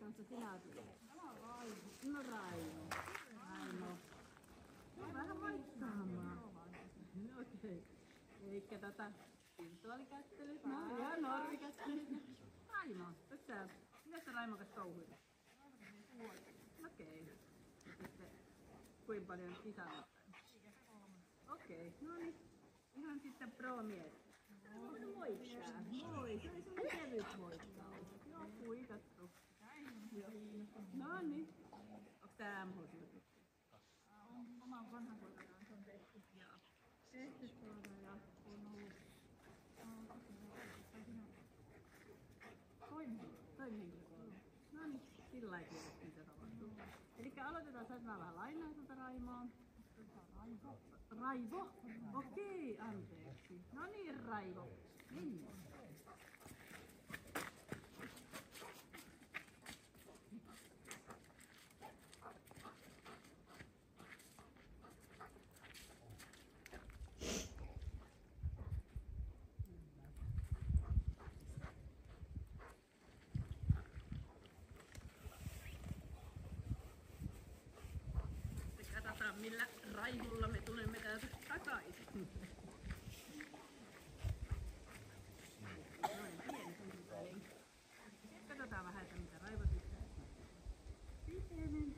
kanssa sinä olet? No Raimo. Raimo. Vähän vaihtaamaan. No okei. Eikä virtuaalikättely. No ja normikättely. Raimo, mitä sä Raimon kanssa touhuilet? Okei. Ja sitten kuinka paljon isä on? Okei, no niin. Ihan sitten pro-mies. Moikkaa. Moi, se oli sun kevyt moikkaus. Joo, kuikattu. No niin. Onko tää MH-silti? Oman vanhan poikan kanssa on tehty. Tehty tuolla ja on ollut toimihenkilökoulu. No niin, sillä lailla tiedät mitä tapahtuu. Elikkä aloitetaan, saat mä vähän lainaa sulta Raimoa. Raivo? Okei, anteeksi. No niin Raivo, mennään. Katsotaan millä Raivolla me tulemme täältä takaisin. Noin, pieni tunti väliin. Katsotaan vähän, että mitä Raivo tykkää. Pitenen.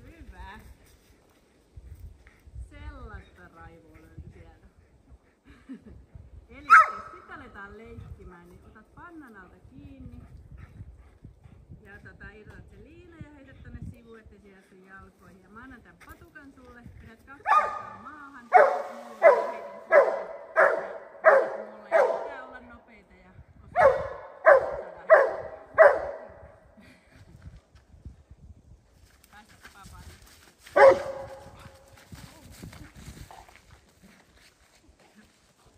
Hyvä. Sellaista Raivoa löytyi sieltä. Eli jos sit aletaan leikkimään, niin otat pannan alta kiinni. Ja irrotat sen liina ja heität tonne sivuun, ettei se jää sun jalkoihin. Ja mä annan tän patukan sulle, pidät 2 kertaa maahan. Mulla ja pitää olla nopeita ja päästä papaan.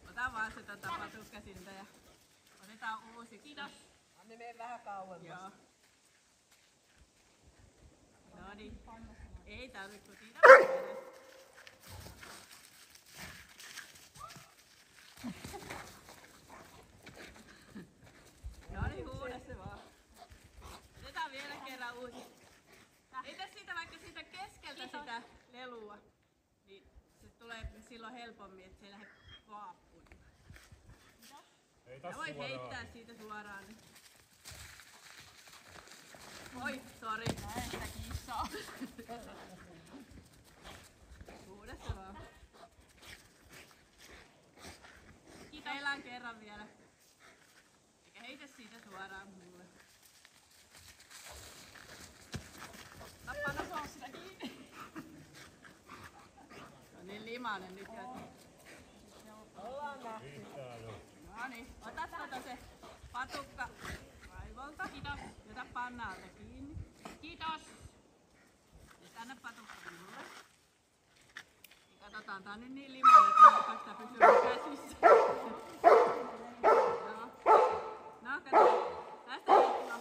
Ota vaan se patukka siltä ja otetaan uusi. Kiitos. Anne mene vähän kauemmas. Joo. No niin. Ei tarvitse siitä. No niin, huuda se vaan. Otetaan vielä kerran uusi. Heitä siitä vaikka siitä keskeltä sitä lelua. Niin se tulee silloin helpommin, että se ei lähde vaappuun. Ja voit heittää siitä suoraan. Niin. Oi, sori. Näin sitä kissaa. Huuda se vaan. Heilään kerran vielä. Eikä heitä siitä suoraan mulle. Tappa nosoa sitä kiinni. No niin limainen nyt jo. Ollaan nähty. No niin, ota se patukka Raivolta. Kiitos. Jota pannaalta kiinni. Kiitos. Ja tänne patukka mulle. Ja katsotaan, tää on nyt niin limainen, että vaikka tää pysyy käsissä. Joo. No katsotaan. Tästä heittää.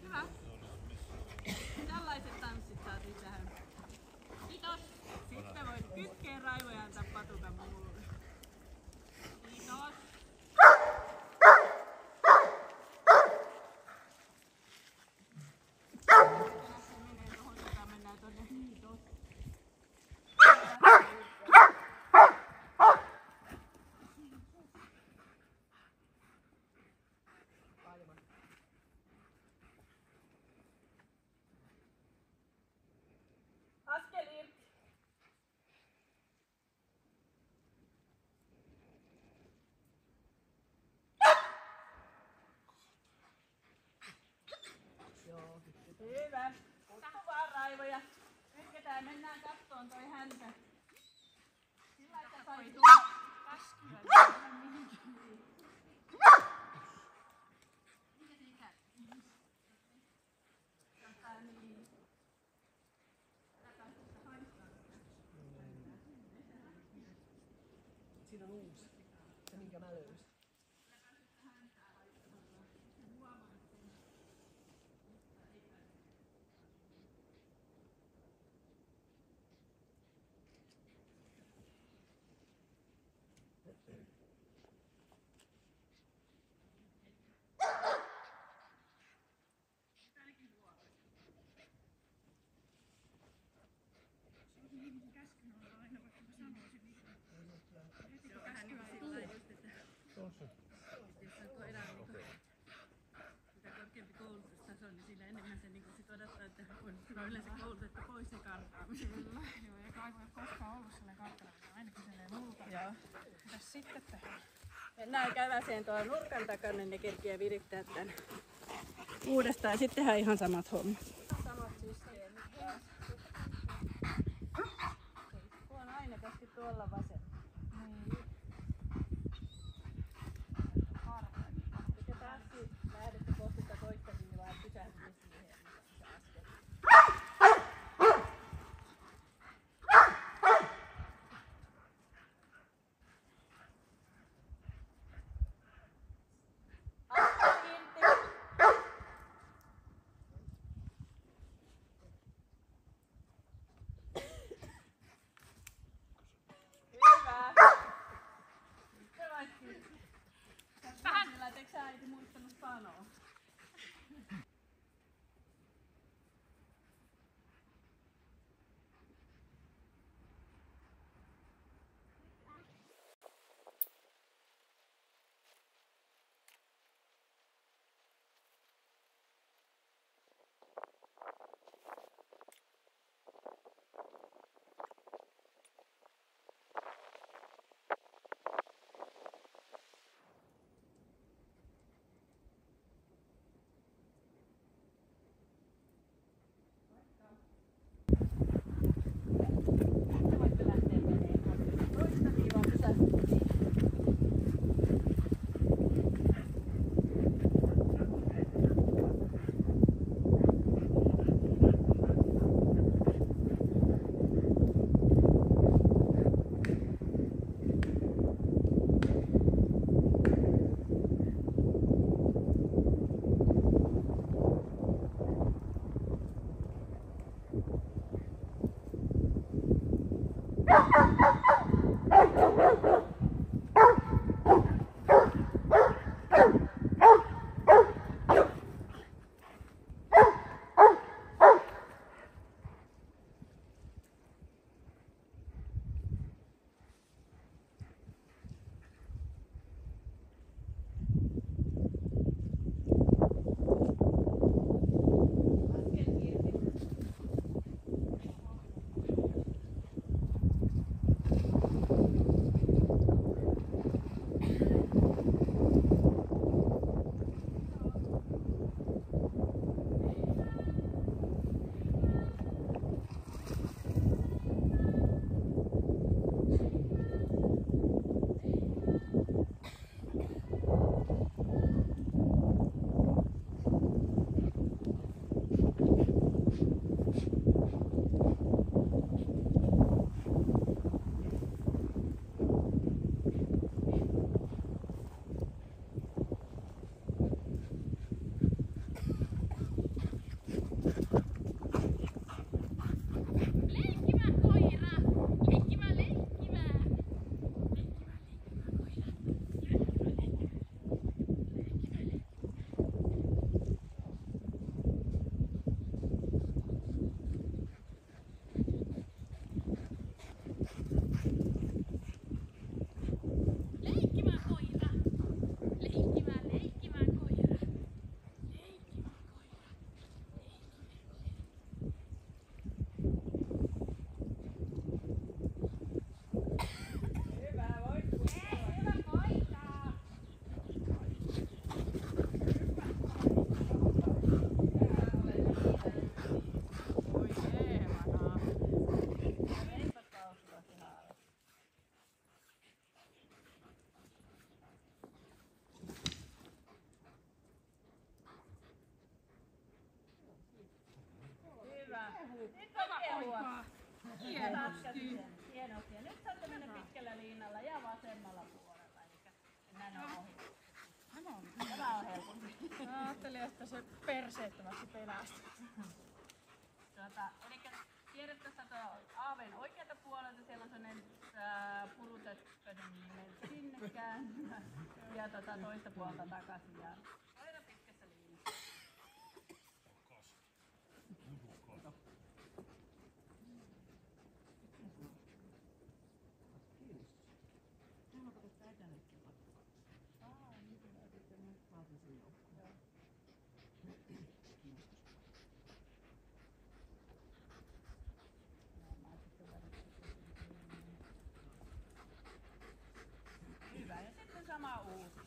Hyvä. Tällä Hyvä. Kuttu vaan Raivo ja kytketään, mennään kattoon toi häntä. Sillä että sai tulla käskyä. Mikä se ikä? Niin. Siinä on uusi. Se minkä mä löysin. Siinä enemmän se niin sit odottaa, että on yleensä koulutettu pois ja karkaamisen. Kyllä, joo, ja Raivo ei ole koskaan ollut sellainen karkkalainen, ainakin sellainen multa. Joo. Mitäs sitten tehdään? Mennään käväseen tuolla nurkan takana, niin ne kerkiää virittää tän uudestaan ja sitten tehdään ihan samat hommat. Samat systeemit taas. Tuo on aina käski tuolla vasen. Niin. Ja taaskin lähdette kohti sitä toista viivaa ja pysähdytte siihen. Se askel. Eikö sä äiti muistanut sanoa? Hienosti. Ja nyt saatte mennä pitkällä liinalla ja vasemmalla puolella. Eli mennään ohi. Tämä on helpompi. Mä ajattelin, että se perseettömästi pelästyy. Eli tiedät tuosta aaven oikealta puolelta, siellä on sellainen purutöppönen, niin menet sinne kääntyä. Ja toista puolta takaisin. Ja aina pitkässä liinassa. Hyvä, ja sitten sama uusi.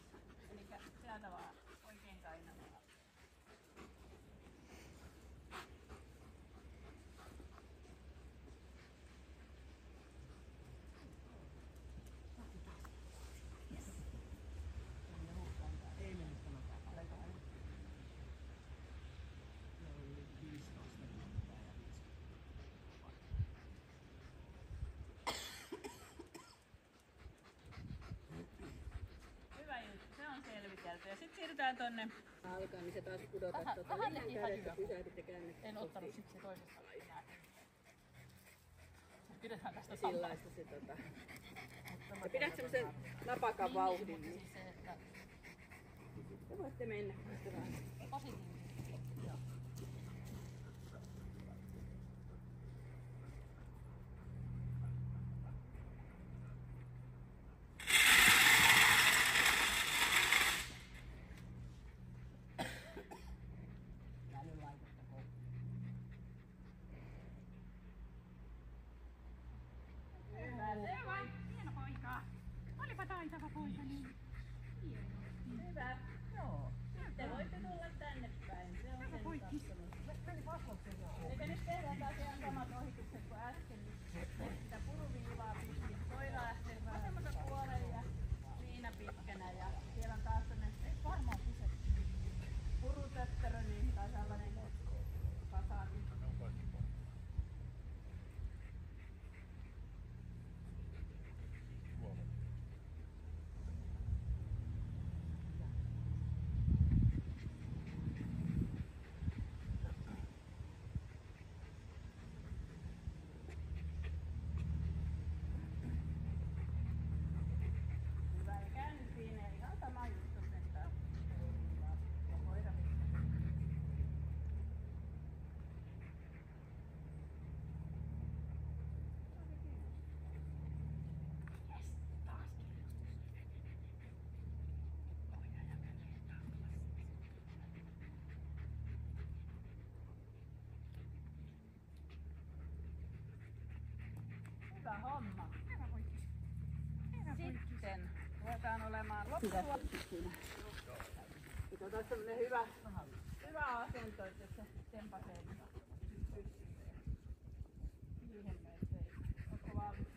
Eli sieltä vaan oikein kainaloa. Hyvä juttu, se on selvitelty. Ja sitten siirrytään tonne. Alkaa, niin se taas pudota vähän liian teki kädestä, hajuja. pysähdyt ja käännet. En ottanut siksi toisesta lainaa. Pidetään tästä Ja sillaista se Ja pidät semmosen napakan vauhdin, niin Siis se, että te voitte mennä tästä vähän. positiivisesti. Hieno poika. Olipa taitava poika niin. Hyvä. Joo. Sitten voitte tulla tänne päin. Se on sen katsomus. Eli nyt tehdään taas ihan samat ohitukset kuin äsken. Sitä puruviivaa pitkin. Koira lähtee vasemmalta puolelle ja liina pitkänä. Ja siellä on taas sellainen varmaan purutöttörö niin, tai sellainen kasari. Hyvä, ja käänny siinä ihan sama juttu sen taas. Ja koira hyvä homma. Sitten ruvetaan olemaan loppua. Otetaan semmonen hyvä asento, että se tempasee siihen pääsee. Onko valmis?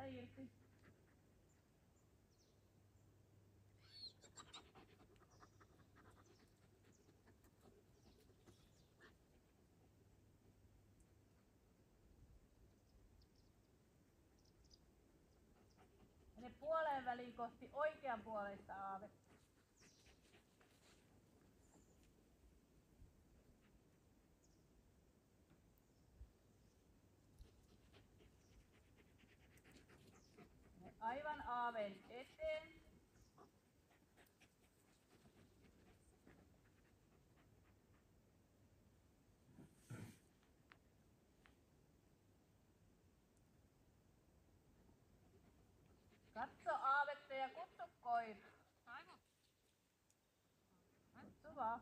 Tästä irti. Mene puoleen väliin kohti oikean puoleista aavetta. Mene aivan aaveen eteen. Katso aavetta ja kutsu koira. Kutsu vaan.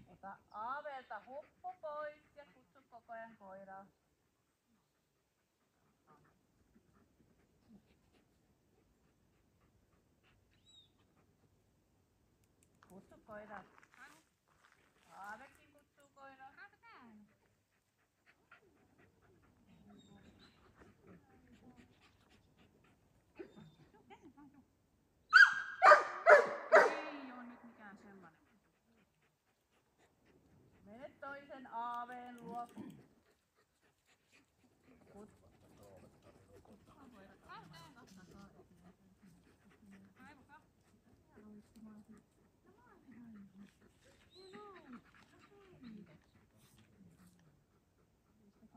Ota aaveelta huppu pois ja kutsu koko ajan koiraa. Kutsu koiraa. Aavekin kutsuu koiraa. Ei oo nyt mikään sellainen. Mene toisen aaveen luo. Kutsu.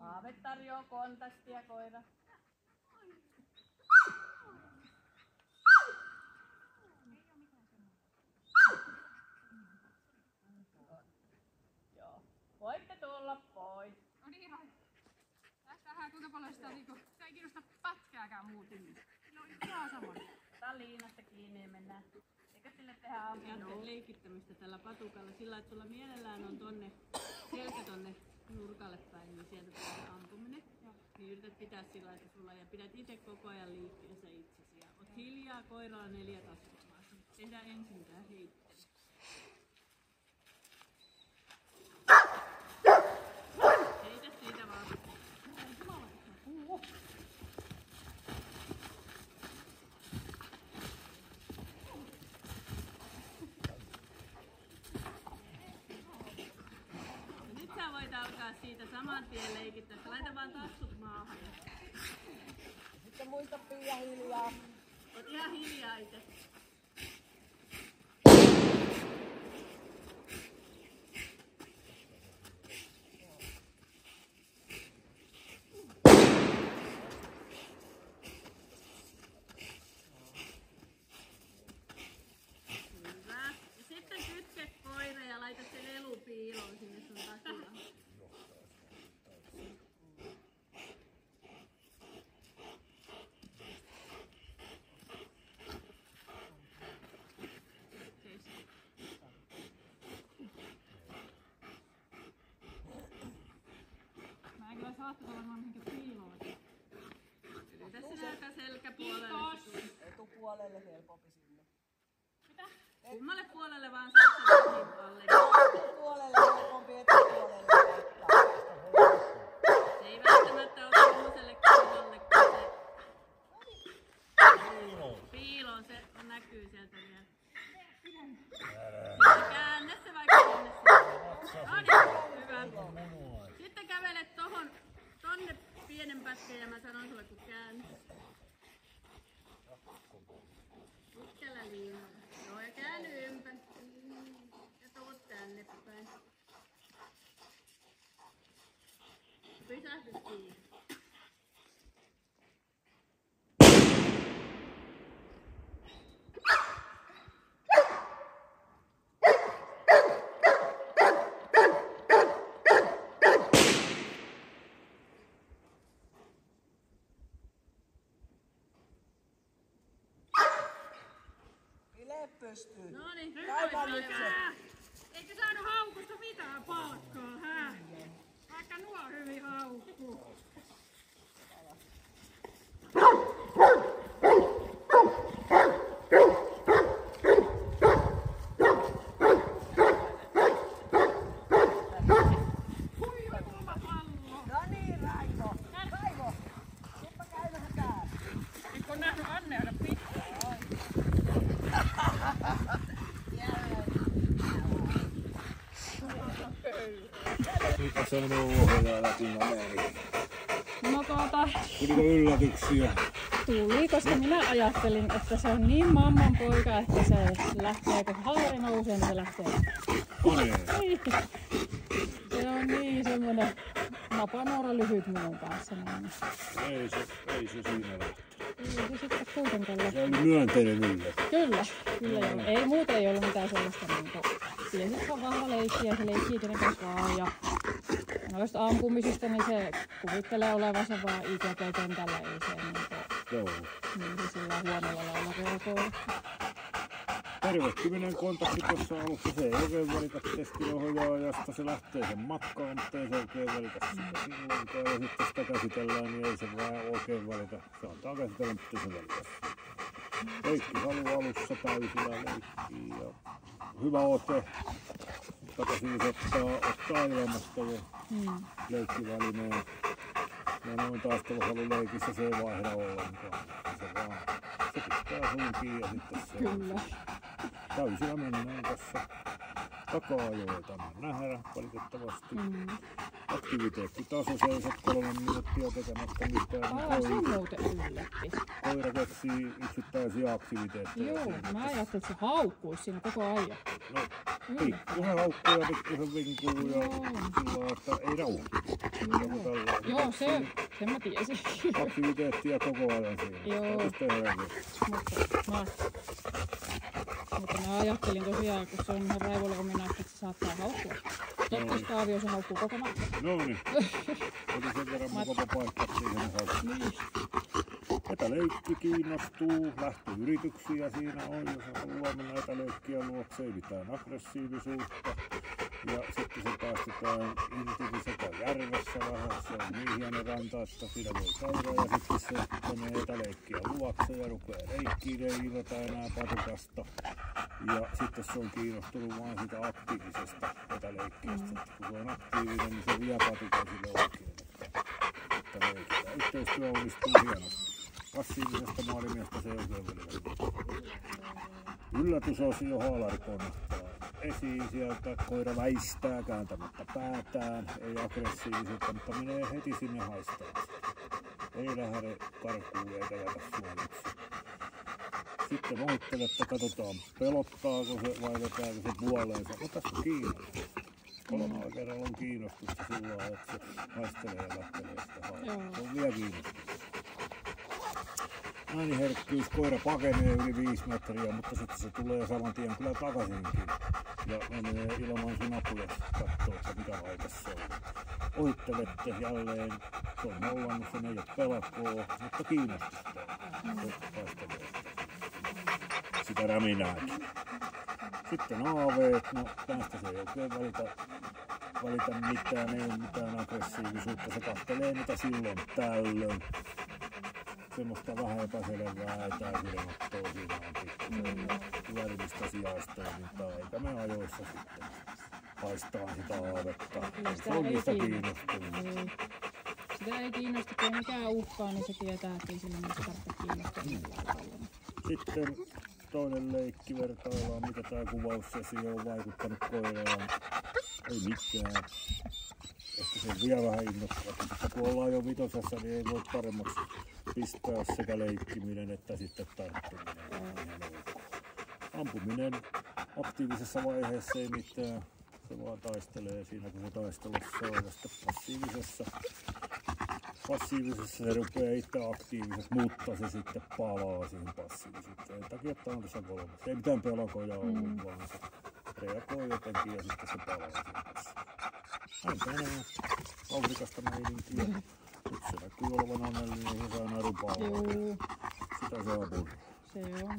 Aave tarjoaa kontaktia koira. Joo. Voitte tulla pois. No niin, tästähän kuinka paljon sitä niinku, se ei kiinnosta pätkääkään muuten. No ihan sama. Otetaan liinasta kiinni ja mennään. Eikö sille tehdä ampumaan leikittämistä tällä patukalla sillä, että sulla mielellään on tonne selkä tonne nurkalle päin, niin sieltä tulee ampuminen. Niin yrität pitää sillä, että sulla ja pidät itse koko ajan liikkeessä itsesi. Ja oot hiljaa koiralla 4 taskumaa. Tehdään ensin tää heittely. Heitä siitä vaan. Nyt sä voit alkaa siitä saman tien leikittää. Laita vaan tassut maahan. Sitten muista piiä hiljaa. Oot ihan hiljaa itse. Hyvä. Ja sitten kytke koira ja laita se lelu piiloon sinne sun takilla. Mä en kyllä saattaisi olla mihinkä piiloon. Yritä sinä aika selkäpuolelle. Etupuolelle helpompi sinne. Mitä? Kummalle puolelle vaan saat sen alle. Etupuolelle helpompi, etupuolelle laittaa. Se ei välttämättä ole kummoselle koiralle, kun se piiloon se näkyy sieltä vielä. Sitten käännä se vaikka sinne. No niin, hyvä. Sitten kävelet tonne pienen pätkän ja mä sanon sulle kun käänny. Pitkällä liinalla. Joo ja käänny ympäri. Ja tuot tänne päin. Pysähdy siihen. Bile pystyy. No niin, Käydään nyt se. Eikö saanut haukusta mitään palkkaa, hä? Vaikka nuo hyvin haukkuu. saanut ohjailla kun mä menin. No Tuliko yllätyksiä? tuli, koska minä ajattelin, että se on niin mamman poika, että se lähtee, kun haari nousee, niin se lähtee. Koneen. Se on niin semmonen napanuora lyhyt minun kanssa. Niin. Ei se siinä lähtee. Ei se sitten kuitenkaan lähtee. Se oli myönteinen yllätys. Kyllä joo. Ei muuten ei ollut mitään sellaista niinku. Kyllä se on vahva leikki ja se leikkii kenen kanssa vaan. Ja noista ampumisista niin se kuvittelee olevansa vaan IGP-kentällä, ei se niinku. Joo. Niin se sillä huonolla lailla reagoi. Tervehtyminen kontakti tuossa alussa, se ei oikein välitä testiohjaajasta, se lähtee sen matkaan, mutta ei se oikein välitä sitä silloinkaan. Ja sitten sitä käsitellään, niin ei se vaan oikein välitä. Se antaa käsitellä, mutta ei se välitä. Leikki halu alussa täysillä leikkii ja hyvä ote. Kato siis ottaa ilmasta jo leikkivälineen. Ja noin taisteluhaluleikissä se ei vaihda ollenkaan. Se pistää suun kiinni ja sitten se Kyllä. täysillä mennään tässä. Taka-ajoita nähdä valitettavasti. Aktiviteettitaso seisot 3 minuuttia tekemättä mitään. Se on muuten yllätti. Koira keksii yksittäisiä aktiviteetteja. Joo, mä ajattelin, että se haukkuisi siinä koko ajan. No, pikkusen haukkuu ja pikkusen vinkuu ja sillä että ei rauhoittu. Joo, sen mä tiesin. Aktiviteettia koko ajan siinä. Joo. Mutta mä ajattelin tosiaan, kun se on ihan raivolle ominaista, että se saattaa haukkua. Totta kaavio se haukkuu kokonaan. No niin. Oli sen verran mukava paikka siihen haukkuu. Niin. Etäleikki kiinnostuu, lähtöyrityksiä siinä on, jos haluaa mennä etäleikkiä luokse, ei mitään aggressiivisuutta. Ja sitten se päästetään irti sekä järvessä vähän, se on niin hieno ranta, että siinä voi käydä. Ja sitten se menee etäleikkiä luokse ja rupeaa leikkiin, ei irrota enää patukasta. Ja sitten se on kiinnostunut vaan siitä aktiivisesta etäleikkiästä. Kun se on aktiivinen, niin se vie patukan sille oikein, että leikitään. Yhteistyö onnistuu hienosti. Passiivisesta maalimiestä se ei oikein välillä. Yllätysosio haalari ponnahtaa esiin sieltä. Koira väistää kääntämättä päätään. Ei aggressiivisuutta, mutta menee heti sinne haistamaan. Ei lähde karkuun eikä jätä suomeksi. Sitten ohittelette, katsotaan pelottaako se vai vetääkö se puoleensa. No tässä kiinnostus. Kolmalla kerralla on kiinnostusta sillä että se haistelee ja lähtelee sitä haastaa. Se on vielä kiinnostusta. Ääniherkkyys, koira pakenee yli 5 metriä, mutta sitten se tulee saman tien kyllä takaisinkin. Ja menee ilman sun apuja kattoo, että mitä vaikassa se on. Ohittelette jälleen, se on nollannut, sen ei ole pelkoa, mutta kiinnostusta taistelee sitä räminääkin. Sitten aaveet, no tästä se ei oikein välitä mitään, ei ole mitään aggressiivisuutta, se kattelee mitä silloin tällöin. Semmoista vähän epäselvää etäisilmattoa siinä on pikkuisen hyödyllistä sijaistoimintaa, eikä me ajoissa sitten haistaan sitä aavetta. Se on niistä kiinnostunut. Sitä ei kiinnosta, kun mikään uhkaa, niin se tietää, että ei sillä niistä tarvitse kiinnostaa. Sitten toinen leikki, vertaillaan mitä tää kuvaussesio on vaikuttanut koiraan. Ei mikään. Ehkä se on vielä vähän innokkaata, mutta kun ollaan jo 5, niin ei voi paremmaksi pistää sekä leikkiminen että sitten tarttuminen. Ampuminen aktiivisessa vaiheessa ei mitään. Se vaan taistelee siinä kun se taistelussa on ja sitten passiivisessa se rupeaa itse aktiiviseksi, mutta se sitten palaa siihen passiivisuuteen. Sen takia että on tässä 3. Ei mitään pelkoja ollut, vaan se reagoi jotenkin ja sitten se palaa siihen passiivisuuteen. Näin tänään Afrikasta meininkiä. Nyt se näkyy olevan onnellinen ja se saa narupaa. Sitä saa purra. Se on.